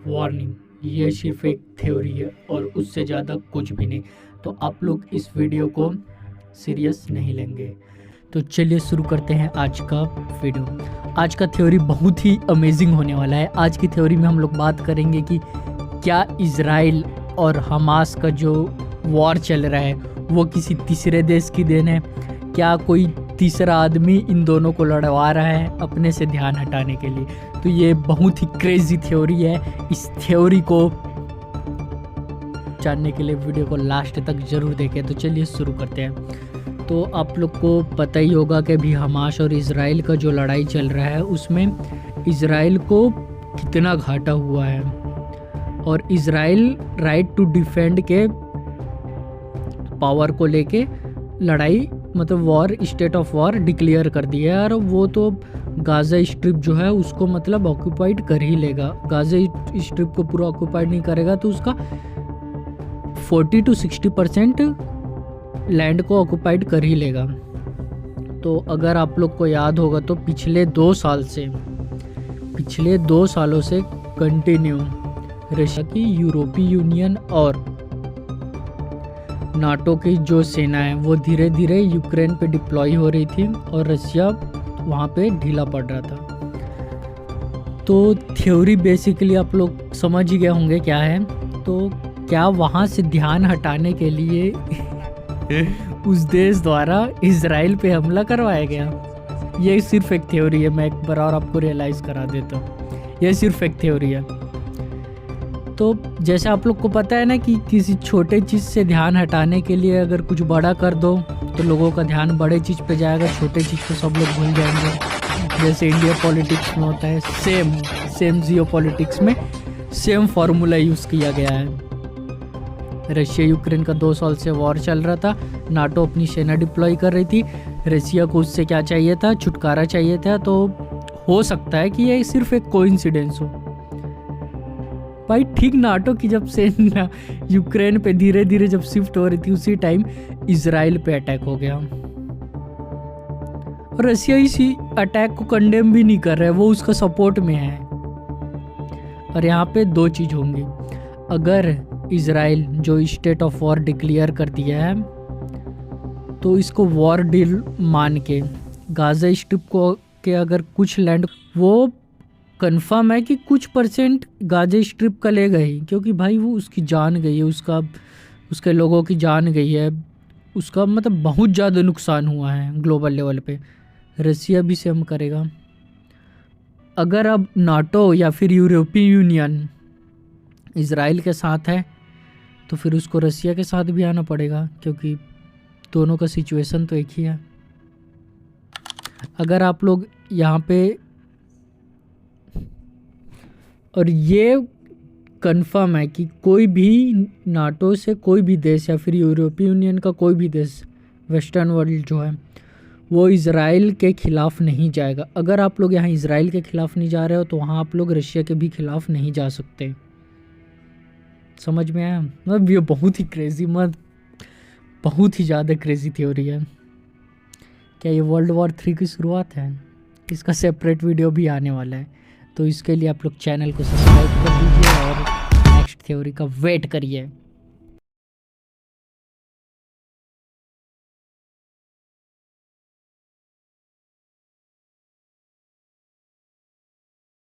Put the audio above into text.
Warning, ये सिर्फ एक थ्योरी है और उससे ज़्यादा कुछ भी नहीं। तो आप लोग इस वीडियो को सीरियस नहीं लेंगे। तो चलिए शुरू करते हैं आज का वीडियो। आज का थ्योरी बहुत ही अमेजिंग होने वाला है। आज की थ्योरी में हम लोग बात करेंगे कि क्या इजराइल और हमास का जो वॉर चल रहा है वो किसी तीसरे देश की देन है। क्या कोई तीसरा आदमी इन दोनों को लड़वा रहा है अपने से ध्यान हटाने के लिए। तो ये बहुत ही क्रेजी थ्योरी है। इस थ्योरी को जानने के लिए वीडियो को लास्ट तक ज़रूर देखें। तो चलिए शुरू करते हैं। तो आप लोग को पता ही होगा कि अभी हमास और इजराइल का जो लड़ाई चल रहा है उसमें इजराइल को कितना घाटा हुआ है और इजराइल राइट टू डिफेंड के पावर को लेके लड़ाई मतलब war, state of war declare कर दिया है। और वो तो गाज़ा स्ट्रिप जो है उसको मतलब ऑक्यूपाइड कर ही लेगा। गाज़ा स्ट्रिप को पूरा ऑक्यूपाइड नहीं करेगा तो उसका 40 to 60% लैंड को ऑक्यूपाइड कर ही लेगा। तो अगर आप लोग को याद होगा तो पिछले 2 सालों से कंटिन्यू रशिया की यूरोपीय यूनियन और नाटो की जो सेना है वो धीरे धीरे यूक्रेन पे डिप्लॉय हो रही थी और रशिया वहाँ पे ढीला पड़ रहा था। तो थ्योरी बेसिकली आप लोग समझ ही गए होंगे क्या है। तो क्या वहाँ से ध्यान हटाने के लिए उस देश द्वारा इजराइल पे हमला करवाया गया। ये सिर्फ एक थ्योरी है। मैं एक बार और आपको रियलाइज़ करा देता हूँ, ये सिर्फ एक थ्योरी है। तो जैसे आप लोग को पता है ना कि किसी छोटे चीज़ से ध्यान हटाने के लिए अगर कुछ बड़ा कर दो तो लोगों का ध्यान बड़े चीज़ पे जाएगा, छोटे चीज़ को सब लोग भूल जाएंगे। जैसे इंडिया पॉलिटिक्स में होता है, सेम जियो पॉलिटिक्स में सेम फार्मूला यूज़ किया गया है। रशिया यूक्रेन का 2 साल से वॉर चल रहा था। नाटो अपनी सेना डिप्लॉय कर रही थी। रशिया को उससे क्या चाहिए था? छुटकारा चाहिए था। तो हो सकता है कि ये सिर्फ एक कोइंसिडेंस हो भाई। ठीक नाटो की जब सेना यूक्रेन पे धीरे धीरे जब शिफ्ट हो रही थी उसी टाइम इजराइल पे अटैक हो गया और रशिया इसी अटैक को कंडेम भी नहीं कर रहा है, वो उसका सपोर्ट में है। और यहाँ पे 2 चीज़ होंगी। अगर इजराइल जो स्टेट ऑफ वॉर डिक्लेयर कर दिया है तो इसको वॉर डील मान के गाज़ा स्ट्रिप को के अगर कुछ लैंड वो कंफर्म है कि कुछ परसेंट गाज़ा स्ट्रिप का लेगा ही, क्योंकि भाई वो उसकी जान गई है, उसके लोगों की जान गई है, उसका मतलब बहुत ज़्यादा नुकसान हुआ है ग्लोबल लेवल पे। रसिया भी सेम करेगा। अगर अब नाटो या फिर यूरोपीय यूनियन इजराइल के साथ है तो फिर उसको रसिया के साथ भी आना पड़ेगा, क्योंकि दोनों का सिचुएशन तो एक ही है। अगर आप लोग यहाँ पे, और ये कंफर्म है कि कोई भी नाटो से कोई भी देश या फिर यूरोपीय यूनियन का कोई भी देश, वेस्टर्न वर्ल्ड जो है वो इजराइल के ख़िलाफ़ नहीं जाएगा। अगर आप लोग यहाँ इजराइल के ख़िलाफ़ नहीं जा रहे हो तो वहाँ आप लोग रशिया के भी खिलाफ़ नहीं जा सकते। समझ में आया? मतलब ये बहुत ही क्रेजी, बहुत ही ज़्यादा क्रेजी थ्योरी है। क्या ये वर्ल्ड वॉर 3 की शुरुआत है? इसका सेपरेट वीडियो भी आने वाला है, तो इसके लिए आप लोग चैनल को सब्सक्राइब कर दीजिए और नेक्स्ट थ्योरी का वेट करिए।